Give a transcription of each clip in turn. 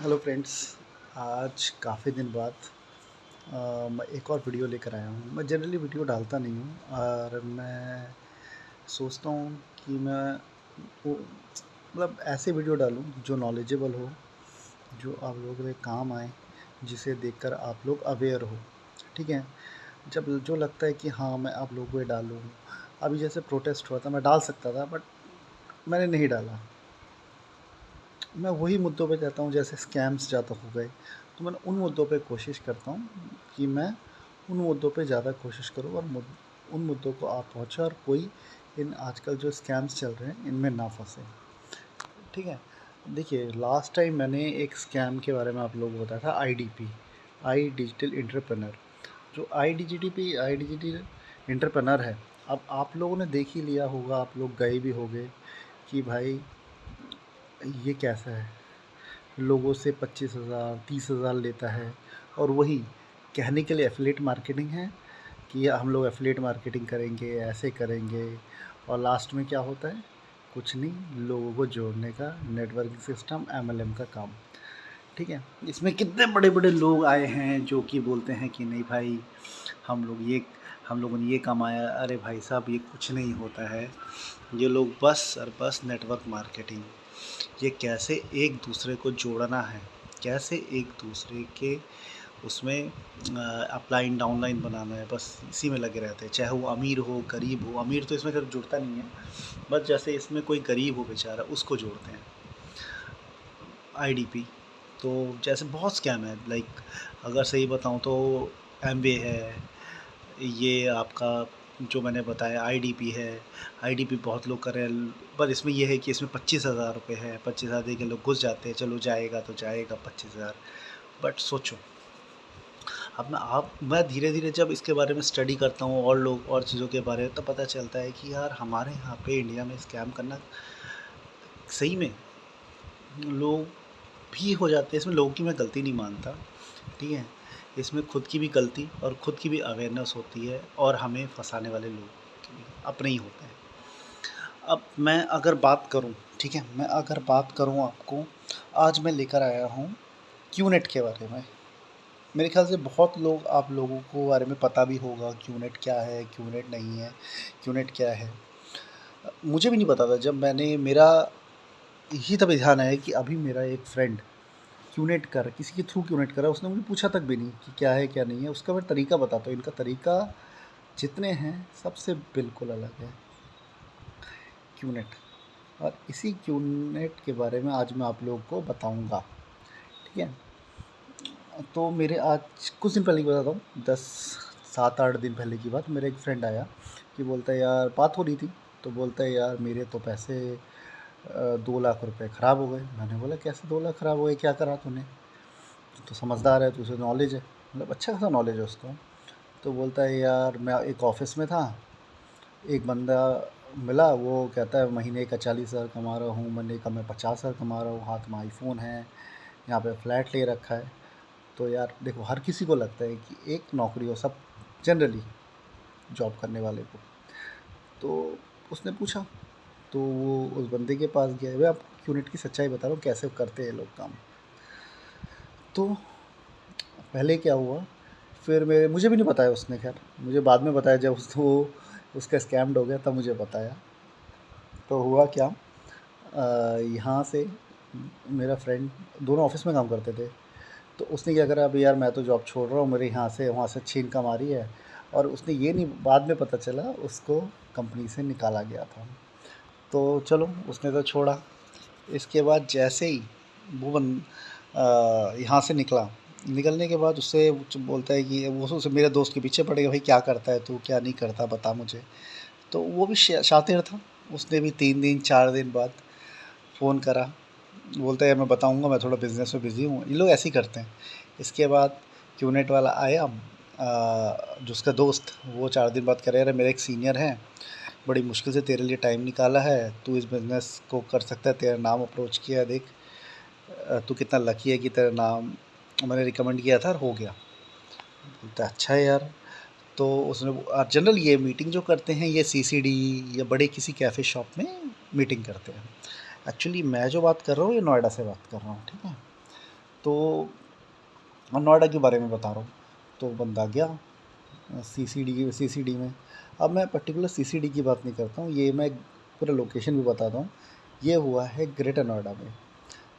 Hello friends. आज काफ़ी दिन बाद मैं एक और वीडियो लेकर आया हूँ। मैं जनरली वीडियो डालता नहीं हूँ और मैं सोचता हूँ कि मैं वो मतलब ऐसे वीडियो डालूँ जो नॉलेजेबल हो, जो आप लोगों के लिए काम आए, जिसे देखकर आप लोग अवेयर हो। ठीक है? जब जो लगता है कि हाँ, मैं आप लोगों को ये डालूँ। अभी जैसे प्रोटेस्ट हुआ था, मैं डाल सकता था बट मैंने नहीं डाला। मैं वही मुद्दों पे कहता हूँ जैसे स्कैम्स ज़्यादा हो गए, तो मैं उन मुद्दों पे कोशिश करता हूँ कि मैं उन मुद्दों पे ज़्यादा कोशिश करूँ और उन मुद्दों को आप पहुँचे और कोई इन आजकल जो स्कैम्स चल रहे हैं इनमें ना फंसे। ठीक है? देखिए, लास्ट टाइम मैंने एक स्कैम के बारे में आप लोगों को बताया था, आईडीपी, आई डिजिटल एंटरप्रेन्योर। जो आई डिजिटल एंटरप्रेन्योर है, अब आप लोगों ने देख ही लिया होगा, आप लोग गए भी होंगे कि भाई ये कैसा है, लोगों से 25,000 30,000 लेता है और वही कहने के लिए एफिलिएट मार्केटिंग है कि हम लोग एफिलिएट मार्केटिंग करेंगे, ऐसे करेंगे, और लास्ट में क्या होता है? कुछ नहीं, लोगों को जोड़ने का नेटवर्किंग सिस्टम, एमएलएम का काम। ठीक है? इसमें कितने बड़े बड़े लोग आए हैं जो कि बोलते हैं कि नहीं भाई, हम लोग ये हम लोगों ने ये कमाया। अरे भाई साहब, ये कुछ नहीं होता है। ये लोग बस और बस नेटवर्क मार्केटिंग, ये कैसे एक दूसरे को जोड़ना है, कैसे एक दूसरे के उसमें अपलाइन डाउनलाइन बनाना है, बस इसी में लगे रहते हैं। चाहे वो अमीर हो गरीब हो, अमीर तो इसमें कभी जुड़ता नहीं है, बस जैसे इसमें कोई गरीब हो बेचारा उसको जोड़ते हैं। आईडीपी तो जैसे बहुत स्कैम है, लाइक अगर सही बताऊं तो एमवे है, ये आपका जो मैंने बताया आईडीपी है। आईडीपी बहुत लोग कर रहे हैं, पर इसमें ये है कि इसमें 25,000 रुपये है, 25,000 दे के लोग घुस जाते हैं, चलो जाएगा तो जाएगा 25,000। बट सोचो, अब मैं धीरे धीरे जब इसके बारे में स्टडी करता हूँ और लोग और चीज़ों के बारे में, तो पता चलता है कि यार हमारे यहाँ पे इंडिया में स्कैम करना सही में लोग भी हो जाते हैं। इसमें लोगों की मैं गलती नहीं मानता, ठीक है? इसमें खुद की भी गलती और खुद की भी अवेयरनेस होती है, और हमें फंसाने वाले लोग भी अपने ही होते हैं। अब मैं अगर बात करूं, ठीक है, मैं अगर बात करूं आपको, आज मैं लेकर आया हूं क्यूनेट के बारे में। मेरे ख्याल से बहुत लोग, आप लोगों को बारे में पता भी होगा क्यूनेट क्या है, क्यूनेट नहीं है, क्यूनेट क्या है। मुझे भी नहीं पता था, जब मैंने मेरा यही तभी ध्यान आया कि अभी मेरा एक फ्रेंड क्यूनेट कर किसी के थ्रू क्यूनेट करा, उसने मुझे पूछा तक भी नहीं कि क्या है क्या नहीं है। उसका मैं तरीका बताता हूँ, इनका तरीका जितने हैं सबसे बिल्कुल अलग है क्यूनेट। और इसी क्यूनेट के बारे में आज मैं आप लोगों को बताऊंगा। ठीक है? तो मेरे आज कुछ दिन पहले की बताता हूँ, 7 8 दिन पहले की बात। मेरा एक फ्रेंड आया कि बोलता है यार, बात हो रही थी, तो बोलता है यार मेरे तो पैसे 2 लाख रुपए ख़राब हो गए। मैंने बोला कैसे 2 लाख ख़राब हो गए, क्या करा तूने? तो समझदार है, तो उसे नॉलेज है, मतलब अच्छा खासा नॉलेज है उसको। तो बोलता है यार, मैं एक ऑफिस में था, एक बंदा मिला, वो कहता है महीने का 40,000 कमा रहा हूँ, महीने का मैं 50,000 कमा रहा हूँ, हाथ में आईफोन है, यहाँ पे फ्लैट ले रखा है। तो यार देखो, हर किसी को लगता है कि एक नौकरी हो, सब जनरली जॉब करने वाले को। तो उसने पूछा, तो वो उस बंदे के पास गया। मैं आपको यूनिट की सच्चाई बता रहा हूँ कैसे करते हैं लोग काम। तो पहले क्या हुआ, फिर मुझे भी नहीं बताया उसने, खैर मुझे बाद में बताया, जब उसका स्कैम्ड हो गया तब मुझे बताया। तो हुआ क्या, यहाँ से मेरा फ्रेंड, दोनों ऑफिस में काम करते थे। तो उसने क्या करा, अभी यार मैं तो जॉब छोड़ रहा हूँ, मेरे यहाँ से वहाँ से अच्छी इनकम आ रही है। और उसने ये नहीं, बाद में पता चला उसको कंपनी से निकाला गया था। तो चलो, उसने तो छोड़ा। इसके बाद जैसे ही वो यहाँ से निकला, निकलने के बाद उससे बोलता है कि वो उससे मेरे दोस्त के पीछे पड़ गया, भाई क्या करता है तू, क्या नहीं करता, बता मुझे। तो वो भी शातिर था, उसने भी 3 दिन 4 दिन बाद फ़ोन करा। बोलता है मैं बताऊंगा, मैं थोड़ा बिज़नेस में बिज़ी हूँ। ये लोग ऐसे ही करते हैं। इसके बाद क्यूनेट वाला आया, जो उसका दोस्त, वो 4 दिन बाद कह रहे अरे मेरे एक सीनियर हैं, बड़ी मुश्किल से तेरे लिए टाइम निकाला है, तू इस बिज़नेस को कर सकता है, तेरा नाम अप्रोच किया, देख तू कितना लकी है कि तेरा नाम मैंने रिकमेंड किया था और हो गया। बोलता है अच्छा है यार। तो उसने जनरल ये मीटिंग जो करते हैं, ये सीसीडी या बड़े किसी कैफ़े शॉप में मीटिंग करते हैं। एक्चुअली मैं जो बात कर रहा हूँ, ये नोएडा से बात कर रहा हूँ, ठीक है? तो नोएडा के बारे में बता रहा हूँ। तो बंदा गया सीसीडी में। अब मैं पर्टिकुलर सीसीडी की बात नहीं करता हूँ, ये मैं पूरा लोकेशन भी बताता हूँ। ये हुआ है ग्रेटर नोएडा में।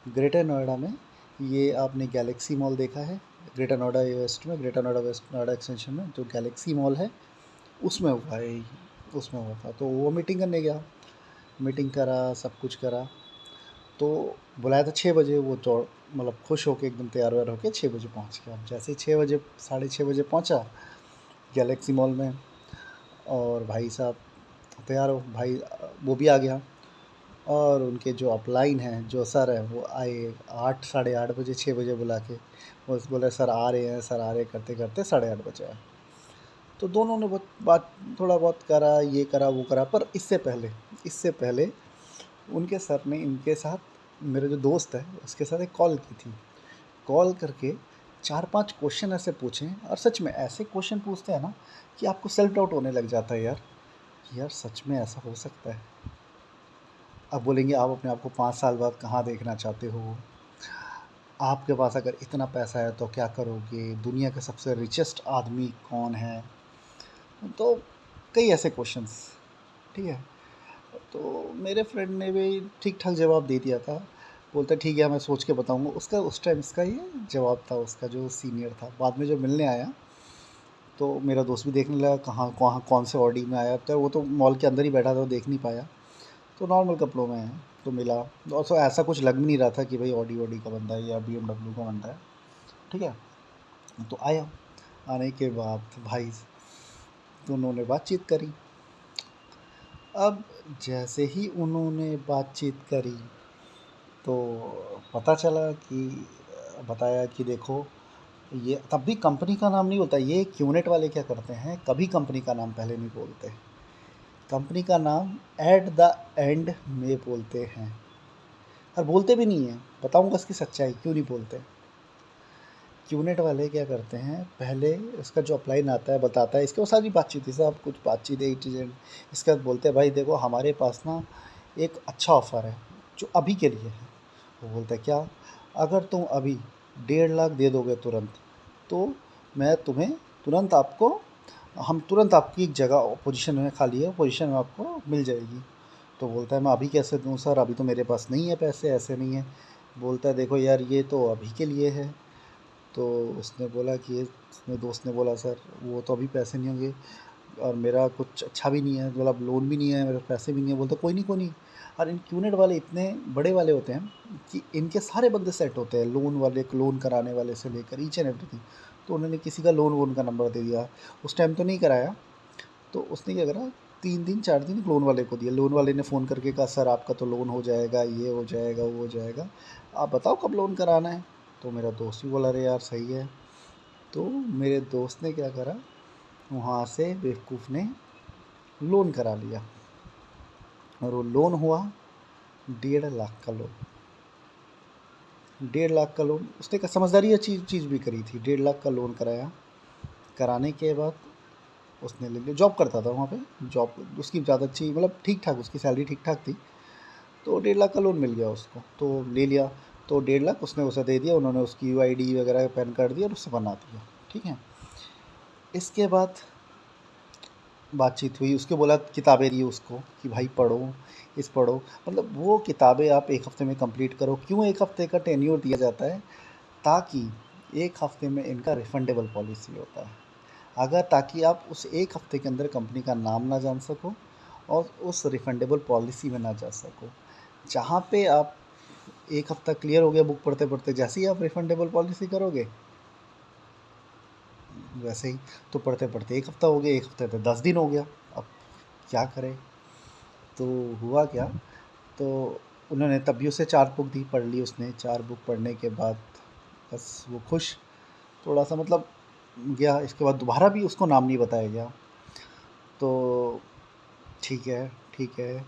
ग्रेटर नोएडा में ये आपने गैलेक्सी मॉल देखा है? ग्रेटर नोएडा वेस्ट में, greater Noida west Noida extension में जो गैलेक्सी मॉल है उसमें हुआ है ये, उसमें हुआ था। तो वो मीटिंग करने गया, मीटिंग करा, सब कुछ करा। तो बुलाया था 6 बजे, वो तो मतलब खुश होके एकदम तैयार व्यार होके 6 बजे पहुंच गया। अब जैसे ही 6 बजे, 6:30 बजे पहुंचा गैलेक्सी मॉल में, और भाई साहब तैयार हो भाई, वो भी आ गया। और उनके जो अपलाइन हैं, जो सर हैं, वो आए 8, 8:30 बजे, 6 बजे बुला के। बस बोले सर आ रहे हैं, सर आ रहे, करते करते 8:30 बजे आए। तो दोनों ने बहुत बात, थोड़ा बहुत करा, ये करा वो करा। पर इससे पहले उनके सर ने इनके साथ, मेरे जो दोस्त है उसके साथ एक कॉल की थी। कॉल करके 4-5 क्वेश्चन ऐसे पूछे, और सच में ऐसे क्वेश्चन पूछते हैं ना कि आपको सेल्फ डाउट होने लग जाता है, यार यार सच में ऐसा हो सकता है। अब बोलेंगे आप अपने आप को 5 साल बाद कहाँ देखना चाहते हो, आपके पास अगर इतना पैसा है तो क्या करोगे, दुनिया का सबसे रिचेस्ट आदमी कौन है। तो कई ऐसे क्वेश्चंस, ठीक है। तो मेरे फ्रेंड ने भी ठीक ठाक जवाब दे दिया था। बोलता ठीक है मैं सोच के बताऊंगा। उसका उस टाइम इसका ये जवाब था, उसका जो सीनियर था। बाद में जब मिलने आया तो मेरा दोस्त भी देखने लगा कहाँ कहाँ कौन से ऑडी में आया। तो वो तो मॉल के अंदर ही बैठा था, वो देख नहीं पाया। तो नॉर्मल कपड़ों में है। तो मिला, और सो ऐसा कुछ लग भी नहीं रहा था कि भाई ऑडी ऑडी का बंदा है या BMW का बंदा है, ठीक है। तो आया, आने के बाद भाई दोनों ने बातचीत करी। अब जैसे ही उन्होंने बातचीत करी तो पता चला कि, बताया कि देखो, ये तब भी कंपनी का नाम नहीं बोलता। ये क्यूनेट वाले क्या करते हैं, कभी कंपनी का नाम पहले नहीं बोलते। कंपनी का नाम एट द एंड में बोलते हैं, और बोलते भी नहीं है। बताऊंगा इसकी सच्चाई क्यों नहीं बोलते। क्यूनेट वाले क्या करते हैं, पहले उसका जो अप्लाइन आता है बताता है, इसके वो सारी बातचीत है, सब कुछ बातचीत है एजेंट। इसके बाद बोलते हैं भाई देखो हमारे पास ना एक अच्छा ऑफ़र है जो अभी के लिए है। वो बोलता है क्या? अगर तुम अभी 1.5 लाख दे दोगे तुरंत, तो मैं तुम्हें तुरंत आपको, हम तुरंत आपकी एक जगह पोजीशन में खाली है, पोजीशन में आपको मिल जाएगी। तो बोलता है मैं अभी कैसे दूँ सर, अभी तो मेरे पास नहीं है पैसे, ऐसे नहीं है। बोलता है देखो यार ये तो अभी के लिए है। तो उसने बोला कि ये, उसने दोस्त ने बोला सर वो तो अभी पैसे नहीं होंगे, और मेरा कुछ अच्छा भी नहीं है, मतलब लोन भी नहीं है, मेरे पैसे भी नहीं है। बोलता कोई नहीं कोई नहीं। और इन क्यूनेट वाले इतने बड़े वाले होते हैं कि इनके सारे बंदे सेट होते हैं, लोन वाले, लोन कराने वाले से लेकर ईच एंड एवरीथिंग। तो उन्होंने किसी का लोन वोन का नंबर दे दिया। उस टाइम तो नहीं कराया। तो उसने क्या करा, 3 दिन 4 दिन लोन वाले को दिया। लोन वाले ने फ़ोन करके कहा सर आपका तो लोन हो जाएगा, ये हो जाएगा, वो हो जाएगा, आप बताओ कब लोन कराना है। तो मेरा दोस्त भी बोला अरे यार सही है। तो मेरे दोस्त ने क्या करा, वहाँ से बेवकूफ़ ने लोन करा लिया, और वो लोन हुआ 1.5 लाख का लोन। 1.5 लाख का लोन उसने का समझदारी ये चीज़ भी करी थी। 1.5 लाख का लोन कराया। कराने के बाद उसने ले लिया, जॉब करता था वहाँ पे, जॉब उसकी ज़्यादा अच्छी, मतलब ठीक ठाक उसकी सैलरी ठीक ठाक थी। तो 1.5 लाख का लोन मिल गया उसको, तो ले लिया। तो 1.5 लाख उसने उसे दे दिया, उन्होंने उसकी UID वगैरह पैन कार्ड दिया और उससे बना दिया, ठीक है। इसके बाद बातचीत हुई, उसके बोला किताबें दी उसको कि भाई पढ़ो, इस पढ़ो। मतलब वो किताबें आप 1 हफ़्ते में कंप्लीट करो। क्यों 1 हफ़्ते का टेन्योर दिया जाता है? ताकि 1 हफ़्ते में इनका रिफंडेबल पॉलिसी होता है। अगर ताकि आप उस 1 हफ़्ते के अंदर कंपनी का नाम ना जान सको और उस रिफंडेबल पॉलिसी में ना जा सको। जहाँ पे आप 1 हफ़्ता क्लियर हो गया बुक पढ़ते पढ़ते, जैसे ही आप रिफंडेबल पॉलिसी करोगे वैसे ही, तो पढ़ते पढ़ते 1 हफ़्ता हो गया, 1 हफ़्ते तो 10 दिन हो गया। अब क्या करें? तो हुआ क्या, तो उन्होंने तब भी उसे 4 बुक दी, पढ़ ली उसने। 4 बुक पढ़ने के बाद बस वो खुश, थोड़ा सा मतलब गया। इसके बाद दोबारा भी उसको नाम नहीं बताया गया। तो ठीक है, ठीक है,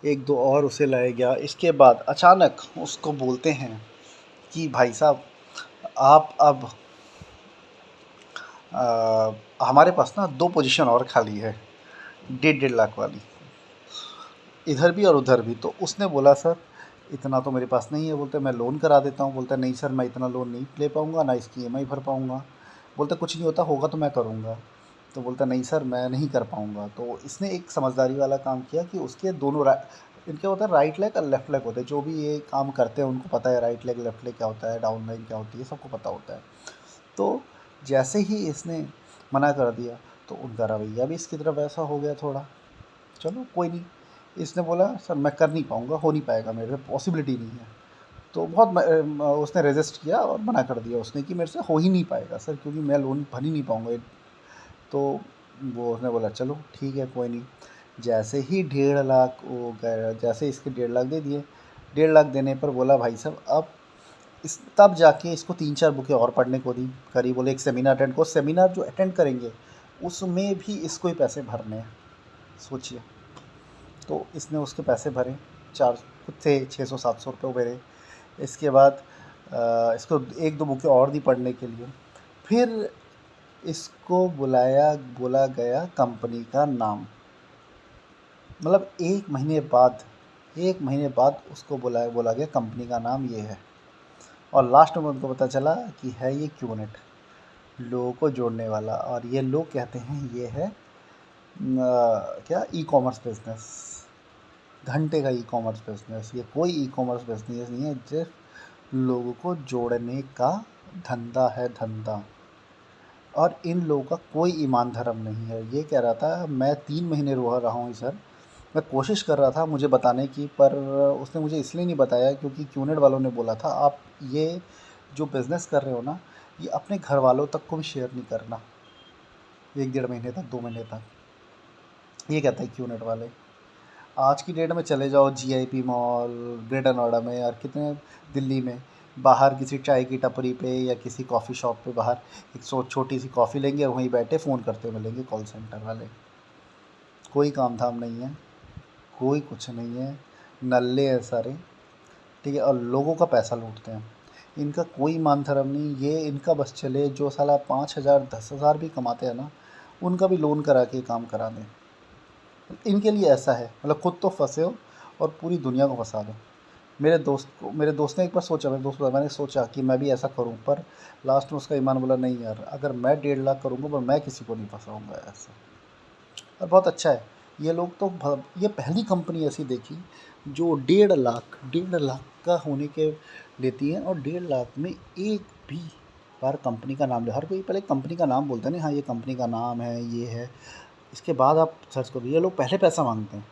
1-2 और उसे लाया गया। इसके बाद अचानक उसको बोलते हैं कि भाई साहब आप अब हमारे पास ना 2 पोजीशन और खाली है, 1.5 लाख वाली, इधर भी और उधर भी। तो उसने बोला सर इतना तो मेरे पास नहीं है। बोलते मैं लोन करा देता हूँ। बोलता नहीं सर मैं इतना लोन नहीं ले पाऊँगा, ना इसकी ईएमआई भर पाऊँगा। बोलता कुछ नहीं होता, होगा तो मैं करूँगा। तो बोलता नहीं सर मैं नहीं कर पाऊँगा। तो इसने एक समझदारी वाला काम किया कि उसके दोनों इनके होता है राइट लेग और लेफ्ट लेग होते हैं। जो भी ये काम करते हैं उनको पता है राइट लेग लेफ्ट लेग क्या होता है, डाउन लाइन क्या होती है, सबको पता होता है। तो जैसे ही इसने मना कर दिया तो उनका रवैया भी इसकी तरफ ऐसा हो गया थोड़ा, चलो कोई नहीं। इसने बोला सर मैं कर नहीं पाऊँगा, हो नहीं पाएगा, मेरे से पॉसिबिलिटी नहीं है। तो बहुत उसने रेजिस्ट किया और मना कर दिया उसने कि मेरे से हो ही नहीं पाएगा सर, क्योंकि मैं लोन भर ही नहीं पाऊँगा। तो वो उसने बोला चलो ठीक है कोई नहीं। जैसे ही 1.5 लाख वो जैसे इसके 1.5 लाख दे दिए। 1.5 लाख देने पर बोला भाई साहब अब इस तब जाके इसको 3-4 बुकें और पढ़ने को दी करी। बोले एक सेमिनार अटेंड को, सेमिनार जो अटेंड करेंगे उसमें भी इसको ही पैसे भरने हैं, सोचिए। तो इसने उसके पैसे भरे, 4 कुछ थे 600-700 रुपये भरे। इसके बाद इसको 1-2 बुकें और दी पढ़ने के लिए। फिर इसको बोला गया कंपनी का नाम। मतलब 1 महीने बाद उसको बोला गया कंपनी का नाम ये है। और लास्ट में उनको पता चला कि है ये क्यूनेट, लोगों को जोड़ने वाला। और ये लोग कहते हैं ये है क्या ई कॉमर्स बिजनेस, घंटे का ई कॉमर्स बिजनेस। ये कोई ई कॉमर्स बिजनेस नहीं है, सिर्फ लोगों को जोड़ने का धंधा है, धंधा। और इन लोगों का कोई ईमान धर्म नहीं है। ये कह रहा था मैं 3 महीने रोहा रहा हूँ सर, मैं कोशिश कर रहा था मुझे बताने की, पर उसने मुझे इसलिए नहीं बताया क्योंकि क्यूनेट वालों ने बोला था आप ये जो बिज़नेस कर रहे हो ना, ये अपने घर वालों तक को भी शेयर नहीं करना 1-1.5 महीने तक, 2 महीने तक। ये कहता है क्यूनेट वाले। आज की डेट में चले जाओ जीआईपी मॉल, ग्रेटर नोएडा में, और कितने दिल्ली में बाहर किसी चाय की टपरी पे या किसी कॉफ़ी शॉप पे बाहर एक छोटी सी कॉफ़ी लेंगे और वहीं बैठे फ़ोन करते मिलेंगे कॉल सेंटर वाले। कोई काम धाम नहीं है, कोई कुछ नहीं है, नल्ले हैं सारे, ठीक है। और लोगों का पैसा लूटते हैं। इनका कोई मान धर्म नहीं। ये इनका बस चले जो साला 5,000 10,000 भी कमाते हैं ना, उनका भी लोन करा के काम करा दें। इनके लिए ऐसा है, मतलब खुद तो फंसे हो और पूरी दुनिया को फंसा दो। मेरे दोस्त ने एक बार सोचा, मेरे दोस्त मैंने सोचा कि मैं भी ऐसा करूं, पर लास्ट में उसका ईमान बोला नहीं यार, अगर मैं 1.5 लाख करूंगा पर मैं किसी को नहीं फंसाऊंगा ऐसा। और बहुत अच्छा है। ये लोग तो ये पहली कंपनी ऐसी देखी जो 1.5 लाख का होने के लेती है, और 1.5 लाख में एक भी बार कंपनी का नाम ले। हर कोई पहले कंपनी का नाम बोलता है ना, हाँ ये कंपनी का नाम है, ये है, इसके बाद आप सर्च करो। ये लोग पहले पैसा मांगते हैं।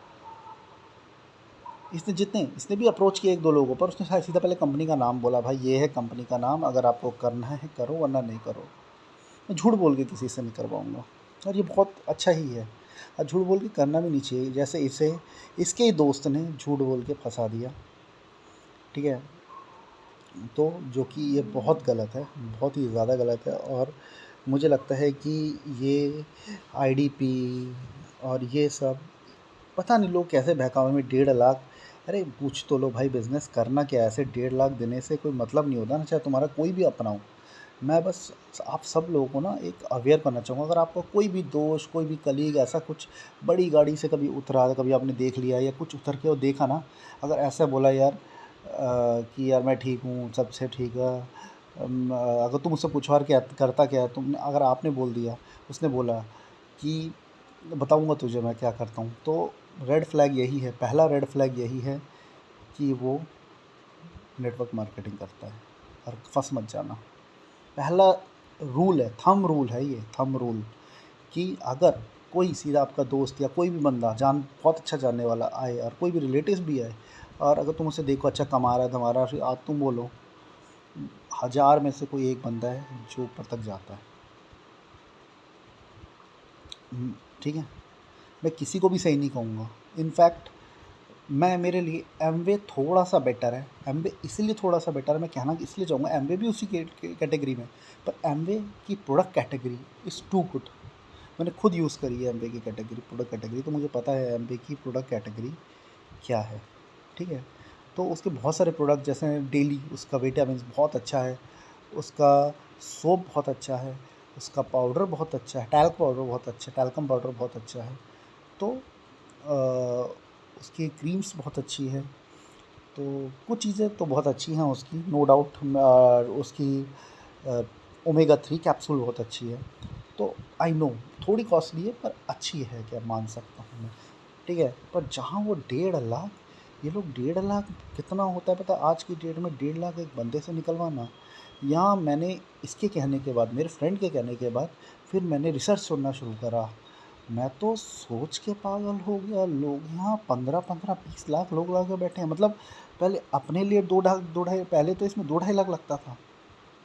इसने भी अप्रोच किया 1-2 लोगों पर, उसने सीधा पहले कंपनी का नाम बोला, भाई ये है कंपनी का नाम, अगर आपको करना है करो वरना नहीं करो। मैं झूठ बोल के किसी से नहीं करवाऊँगा, और ये बहुत अच्छा ही है। और झूठ बोल के करना भी नहीं चाहिए। जैसे इसके ही दोस्त ने झूठ बोल के फंसा दिया, ठीक है। तो जो कि ये बहुत गलत है, बहुत ही ज़्यादा गलत है। और मुझे लगता है कि ये आईडीपी और ये सब पता नहीं लोग कैसे बहकावे में 1.5 लाख। अरे पूछ तो लो भाई बिज़नेस करना क्या है, ऐसे 1.5 लाख देने से कोई मतलब नहीं होता ना, चाहे तुम्हारा कोई भी अपना हो। मैं बस आप सब लोगों को ना एक अवेयर करना चाहूँगा। अगर आपका कोई भी दोस्त, कोई भी कलीग ऐसा कुछ बड़ी गाड़ी से कभी उतरा, कभी आपने देख लिया या कुछ उतर के और देखा ना, अगर ऐसा बोला यार कि यार मैं ठीक हूँ, सबसे ठीक है, अगर तुम उससे पूछो यार क्या करता क्या है, तुमने अगर आपने बोल दिया, उसने बोला कि बताऊँगा तुझे मैं क्या करता हूँ, तो रेड फ्लैग यही है, पहला रेड फ्लैग यही है कि वो नेटवर्क मार्केटिंग करता है। और फंस मत जाना। पहला रूल है, थंब रूल है ये, थंब रूल, कि अगर कोई सीधा आपका दोस्त या कोई भी बंदा बहुत अच्छा जानने वाला आए, और कोई भी रिलेटिव भी आए, और अगर तुम उसे देखो अच्छा कमा रहा है धमा रहा है, फिर आज तुम बोलो, 1000 में से कोई एक बंदा है जो ऊपर तक जाता है। ठीक है। मैं किसी को भी सही नहीं कहूँगा। इनफैक्ट मेरे लिए एमवे थोड़ा सा बेटर है। एमवे इसलिए थोड़ा सा बेटर है, मैं कहना इसलिए चाहूँगा, एमवे भी उसी कैटेगरी में, पर एमवे की product category is too good. मैंने खुद यूज़ करी है एमवे की कैटेगरी, प्रोडक्ट कैटेगरी, तो मुझे पता है एमवे की प्रोडक्ट कैटेगरी क्या है, ठीक है। तो उसके बहुत सारे प्रोडक्ट, जैसे डेली उसका विटामिन बहुत अच्छा है, उसका सोप बहुत अच्छा है, उसका पाउडर बहुत अच्छा है, टैल्क पाउडर बहुत अच्छा है, टैल्कम पाउडर बहुत अच्छा है, तो उसकी क्रीम्स बहुत अच्छी है, तो कुछ चीज़ें तो बहुत अच्छी हैं उसकी, नो डाउट। और उसकी ओमेगा 3 कैप्सूल बहुत अच्छी है। तो आई नो थोड़ी कॉस्टली है पर अच्छी है, क्या मान सकता हूँ मैं, ठीक है। पर जहाँ वो 1.5 लाख, ये लोग 1.5 लाख कितना होता है पता है? आज की डेट में 1.5 लाख एक बंदे से निकलवाना। यहाँ मैंने इसके कहने के बाद, मेरे फ्रेंड के कहने के बाद, फिर मैंने रिसर्च सुनना शुरू करा। मैं तो सोच के पागल हो गया, लोग यहाँ 15-15 20 लाख लोग लगा बैठे हैं। मतलब पहले अपने लिए दो ढाई, पहले तो इसमें 2-2.5 लाख लगता था।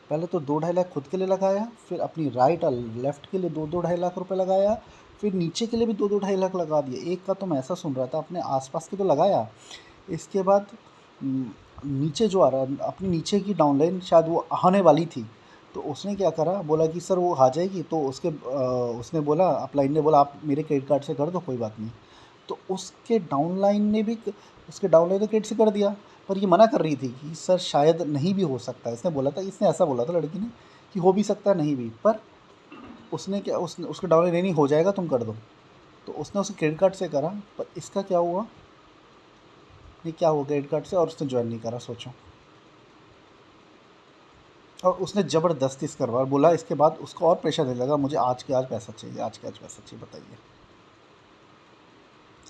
पहले तो 2-2.5 लाख खुद के लिए लगाया, फिर अपनी राइट और लेफ्ट के लिए 2-2.5 लाख रुपए लगाया, फिर नीचे के लिए भी 2-2.5 लाख लगा दिए। एक का तो मैं ऐसा सुन रहा था, अपने आसपास के तो लगाया। इसके बाद नीचे जो आ रहा, अपनी नीचे की डाउनलाइन शायद वो आने वाली थी, तो उसने क्या करा, बोला कि सर वो आ जाएगी। तो उसने बोला, अपलाइन ने बोला आप मेरे क्रेडिट कार्ड से कर दो, कोई बात नहीं। तो उसके डाउनलाइन ने क्रेडिट से कर दिया। पर ये मना कर रही थी कि सर शायद नहीं भी हो सकता है। इसने बोला था, इसने ऐसा बोला था लड़की ने कि हो भी सकता है नहीं भी। पर उसने क्या, उसके डाउनलाइन नहीं हो जाएगा, तुम कर दो। तो उसने उसे क्रेडिट कार्ड से करा। पर इसका क्या हुआ, ये क्या हुआ क्रेडिट कार्ड से, और उसने ज्वाइन नहीं करा, सोचो। और उसने ज़बरदस्ती इस करवा, बोला इसके बाद उसको और प्रेशर देने लगा, मुझे आज के आज पैसा चाहिए, आज के आज पैसा चाहिए। बताइए,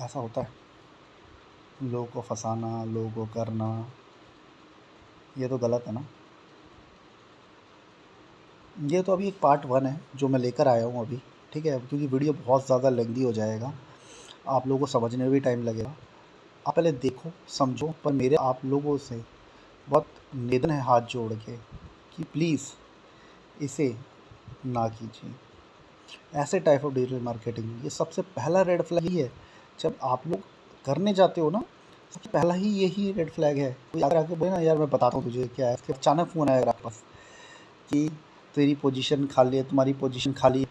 ऐसा होता है? लोगों को फंसाना, लोगों को करना, ये तो गलत है ना। ये तो अभी एक पार्ट 1 है जो मैं लेकर आया हूँ अभी, ठीक है, क्योंकि वीडियो बहुत ज़्यादा लेंदी हो जाएगा, आप लोगों को समझने में भी टाइम लगेगा। आप पहले देखो समझो, पर मेरे आप लोगों से बहुत निवेदन है हाथ जोड़ के कि प्लीज़ इसे ना कीजिए। ऐसे टाइप ऑफ डिजिटल मार्केटिंग, ये सबसे पहला रेड फ्लैग ही है। जब आप लोग करने जाते हो ना, सबसे पहला ही यही रेड फ्लैग है। कोई अगर आके बोले ना यार मैं बताता हूँ तुझे क्या है, फिर अचानक फ़ोन आएगा आपके पास कि तेरी पोजीशन खाली है, तुम्हारी पोजीशन खाली है,